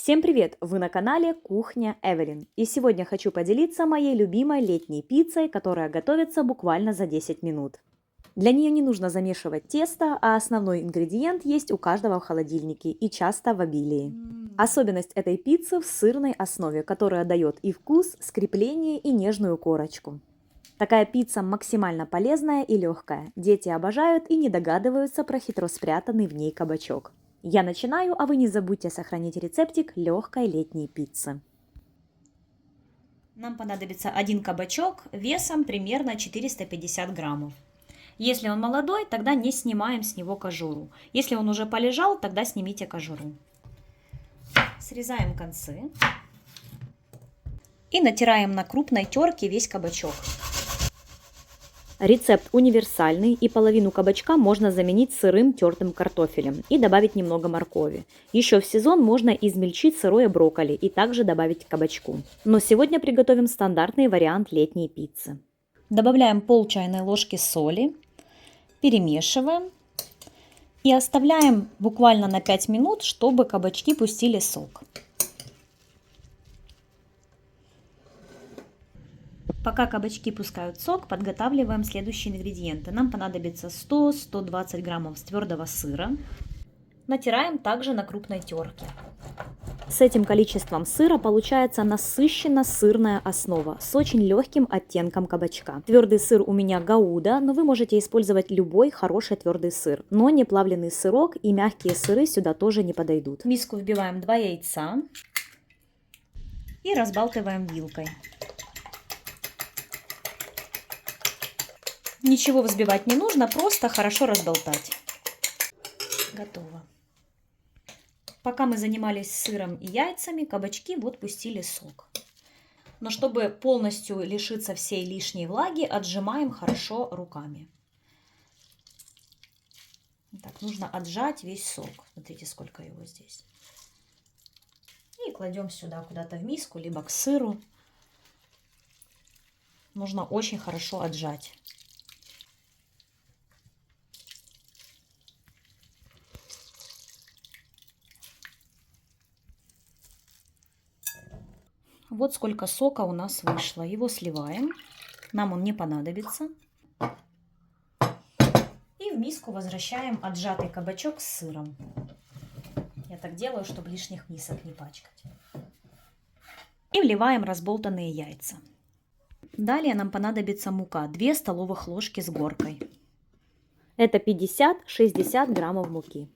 Всем привет! Вы на канале Кухня Эвелин. И сегодня хочу поделиться моей любимой летней пиццей, которая готовится буквально за 10 минут. Для нее не нужно замешивать тесто, а основной ингредиент есть у каждого в холодильнике и часто в обилии. Особенность этой пиццы в сырной основе, которая дает и вкус, скрепление и нежную корочку. Такая пицца максимально полезная и легкая. Дети обожают и не догадываются про хитро спрятанный в ней кабачок. Я начинаю, а вы не забудьте сохранить рецептик легкой летней пиццы. Нам понадобится один кабачок весом примерно 450 граммов. Если он молодой, тогда не снимаем с него кожуру. Если он уже полежал, тогда снимите кожуру. Срезаем концы и натираем на крупной терке весь кабачок. Рецепт универсальный, и половину кабачка можно заменить сырым тертым картофелем и добавить немного моркови. Еще в сезон можно измельчить сырое брокколи и также добавить к кабачку. Но сегодня приготовим стандартный вариант летней пиццы. Добавляем пол чайной ложки соли, перемешиваем и оставляем буквально на 5 минут, чтобы кабачки пустили сок. Пока кабачки пускают сок, подготавливаем следующие ингредиенты. Нам понадобится 100-120 граммов твердого сыра. Натираем также на крупной терке. С этим количеством сыра получается насыщенно сырная основа с очень легким оттенком кабачка. Твердый сыр у меня гауда, но вы можете использовать любой хороший твердый сыр. Но не плавленый сырок и мягкие сыры сюда тоже не подойдут. В миску вбиваем 2 яйца и разбалтываем вилкой. Ничего взбивать не нужно, просто хорошо разболтать. Готово. Пока мы занимались сыром и яйцами, кабачки вот пустили сок. Но чтобы полностью лишиться всей лишней влаги, отжимаем хорошо руками. Так, нужно отжать весь сок. Смотрите, сколько его здесь. И кладем сюда куда-то в миску, либо к сыру. Нужно очень хорошо отжать. Вот сколько сока у нас вышло. Его сливаем. Нам он не понадобится. И в миску возвращаем отжатый кабачок с сыром. Я так делаю, чтобы лишних мисок не пачкать. И вливаем разболтанные яйца. Далее нам понадобится мука. 2 столовых ложки с горкой. Это 50-60 граммов муки.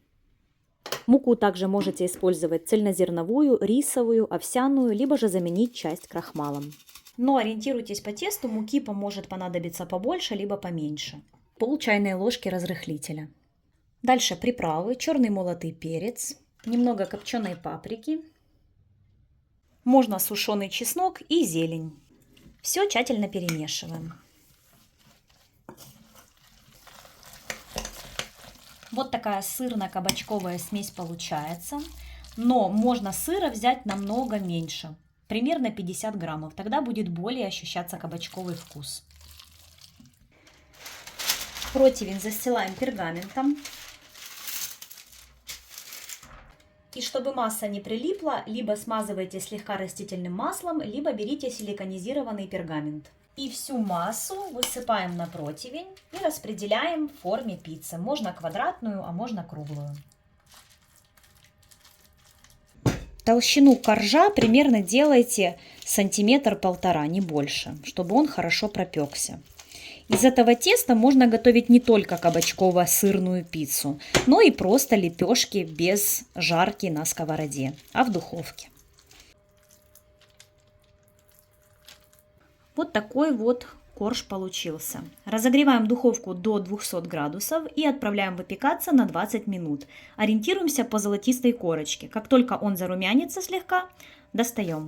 Муку также можете использовать цельнозерновую, рисовую, овсяную, либо же заменить часть крахмалом. Но ориентируйтесь по тесту, муки может понадобиться побольше, либо поменьше. Пол чайной ложки разрыхлителя. Дальше приправы, черный молотый перец, немного копченой паприки, можно сушеный чеснок и зелень. Все тщательно перемешиваем. Вот такая сырно-кабачковая смесь получается, но можно сыра взять намного меньше, примерно 50 граммов, тогда будет более ощущаться кабачковый вкус. Противень застилаем пергаментом. И чтобы масса не прилипла, либо смазывайте слегка растительным маслом, либо берите силиконизированный пергамент. И всю массу высыпаем на противень и распределяем в форме пиццы. Можно квадратную, а можно круглую. Толщину коржа примерно делайте 1-1,5 см, не больше, чтобы он хорошо пропекся. Из этого теста можно готовить не только кабачково-сырную пиццу, но и просто лепешки без жарки на сковороде, а в духовке. Вот такой вот корж получился. Разогреваем духовку до 200 градусов и отправляем выпекаться на 20 минут. Ориентируемся по золотистой корочке. Как только он зарумянится слегка, достаем.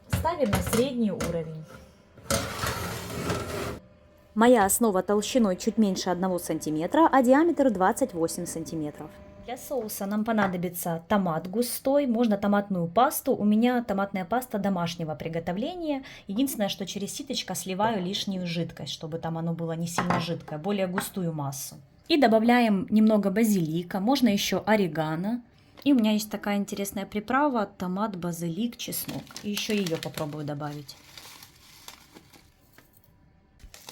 Ставим на средний уровень. Моя основа толщиной чуть меньше 1 см, а диаметр 28 см. Для соуса нам понадобится томат густой, можно томатную пасту. У меня томатная паста домашнего приготовления. Единственное, что через ситочко сливаю лишнюю жидкость, чтобы там оно было не сильно жидкое, более густую массу. И добавляем немного базилика, можно еще орегано. И у меня есть такая интересная приправа: томат, базилик, чеснок. И еще ее попробую добавить.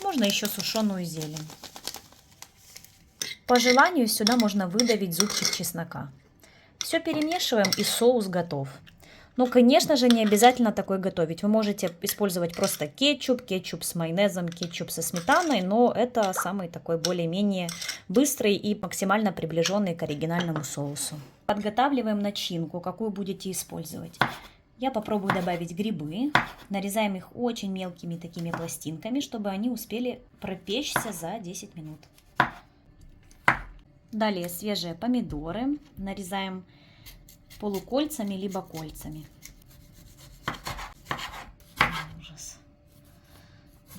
Можно еще сушеную зелень. По желанию сюда можно выдавить зубчик чеснока. Все перемешиваем, и соус готов. Но, конечно же, не обязательно такой готовить. Вы можете использовать просто кетчуп с майонезом, кетчуп со сметаной, но это самый такой более-менее быстрый и максимально приближенный к оригинальному соусу. Подготавливаем начинку, какую будете использовать. Я попробую добавить грибы. Нарезаем их очень мелкими такими пластинками, чтобы они успели пропечься за 10 минут. Далее свежие помидоры. Нарезаем полукольцами либо кольцами. Ужас.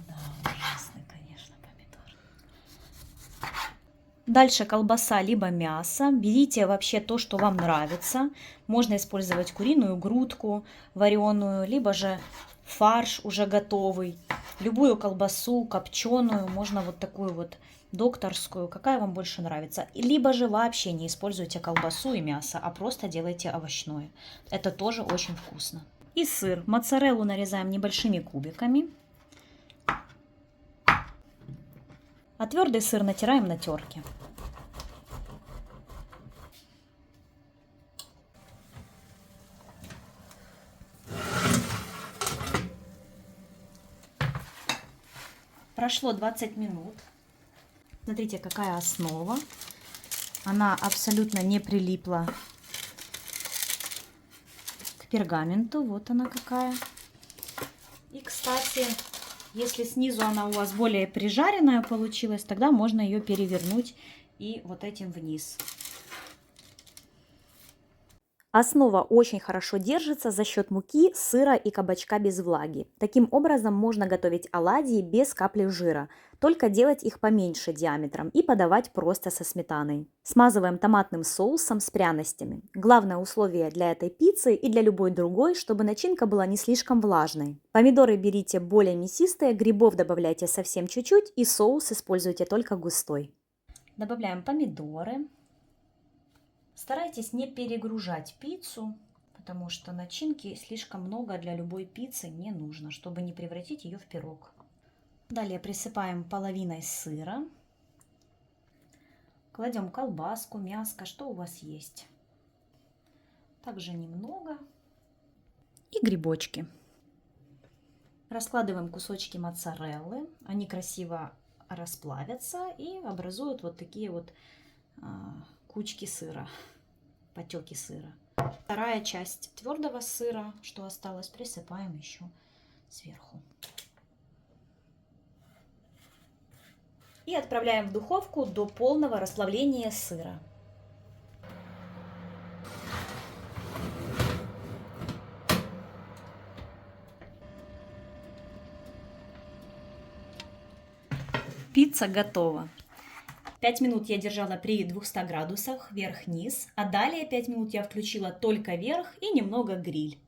Да, ужасный, конечно, помидор. Дальше колбаса либо мясо. Берите вообще то, что вам нравится. Можно использовать куриную грудку вареную, либо же фарш уже готовый. Любую колбасу, копченую, можно вот такую вот докторскую, какая вам больше нравится. Либо же вообще не используйте колбасу и мясо, а просто делайте овощное. Это тоже очень вкусно. И сыр. Моцареллу нарезаем небольшими кубиками. А твердый сыр натираем на терке. Прошло 20 минут. Смотрите, какая основа. Она абсолютно не прилипла к пергаменту. Вот она какая. И, кстати, если снизу она у вас более прижаренная получилась, тогда можно ее перевернуть и вот этим вниз. Основа очень хорошо держится за счет муки, сыра и кабачка без влаги. Таким образом можно готовить оладьи без капли жира, только делать их поменьше диаметром и подавать просто со сметаной. Смазываем томатным соусом с пряностями. Главное условие для этой пиццы и для любой другой, чтобы начинка была не слишком влажной. Помидоры берите более мясистые, грибов добавляйте совсем чуть-чуть и соус используйте только густой. Добавляем помидоры. Старайтесь не перегружать пиццу, потому что начинки слишком много для любой пиццы не нужно, чтобы не превратить ее в пирог. Далее присыпаем половиной сыра. Кладем колбаску, мяско, что у вас есть. Также немного. И грибочки. Раскладываем кусочки моцареллы. Они красиво расплавятся и образуют вот такие вот кучки сыра, потеки сыра. Вторая часть твердого сыра, что осталось, присыпаем еще сверху. И отправляем в духовку до полного расплавления сыра. Пицца готова. 5 минут я держала при 200 градусах вверх-вниз, а далее 5 минут я включила только вверх и немного гриль.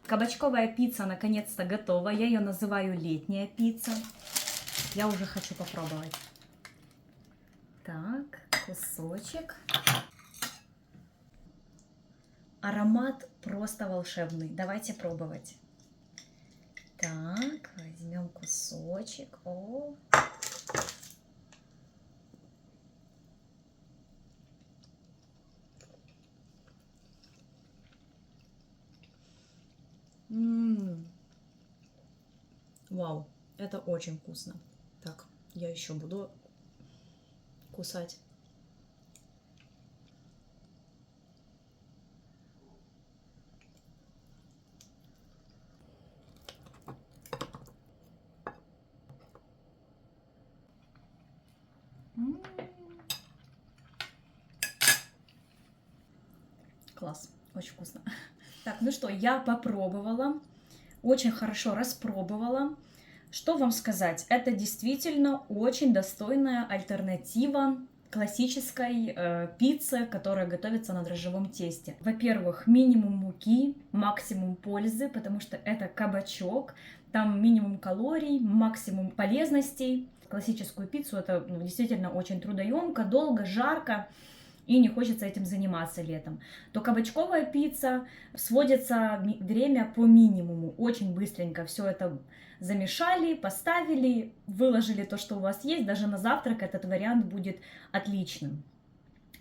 Кабачковая пицца наконец-то готова. Я ее называю летняя пицца. Я уже хочу попробовать. Так, кусочек. Аромат просто волшебный. Давайте пробовать. Так, возьмем кусочек. О. Вау, это очень вкусно. Так, я еще буду кусать. Класс, очень вкусно. Так, ну что, я попробовала. очень хорошо распробовала. Что вам сказать? Это действительно очень достойная альтернатива классической пиццы, которая готовится на дрожжевом тесте. Во-первых, минимум муки, максимум пользы, потому что это кабачок, там минимум калорий, максимум полезностей. Классическую пиццу это действительно очень трудоемко, долго, жарко, и не хочется этим заниматься летом, то кабачковая пицца сводится время по минимуму. Очень быстренько все это замешали, поставили, выложили то, что у вас есть. Даже на завтрак этот вариант будет отличным.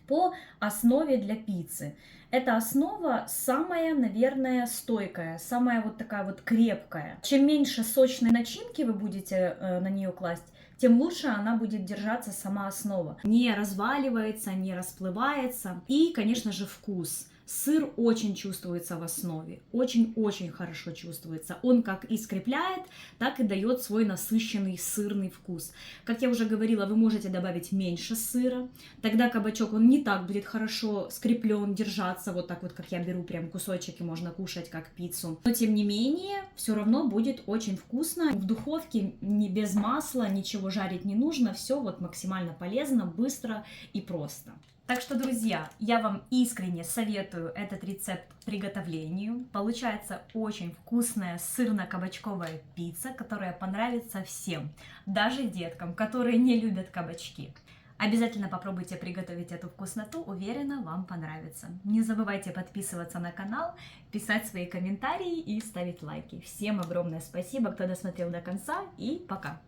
По основе для пиццы. Эта основа самая, наверное, стойкая, самая вот такая вот крепкая. Чем меньше сочной начинки вы будете на нее класть, тем лучше она будет держаться, сама основа. Не разваливается, не расплывается. И, конечно же, вкус. Сыр очень чувствуется в основе, очень-очень хорошо чувствуется. Он как и скрепляет, так и дает свой насыщенный сырный вкус. Как я уже говорила, вы можете добавить меньше сыра, тогда кабачок, он не так будет хорошо скреплен, держаться, вот так вот, как я беру прям кусочек и можно кушать как пиццу. Но тем не менее, все равно будет очень вкусно. В духовке не без масла, ничего жарить не нужно, все вот максимально полезно, быстро и просто. Так что, друзья, я вам искренне советую этот рецепт к приготовлению. Получается очень вкусная сырно-кабачковая пицца, которая понравится всем, даже деткам, которые не любят кабачки. Обязательно попробуйте приготовить эту вкусноту, уверена, вам понравится. Не забывайте подписываться на канал, писать свои комментарии и ставить лайки. Всем огромное спасибо, кто досмотрел до конца, и пока!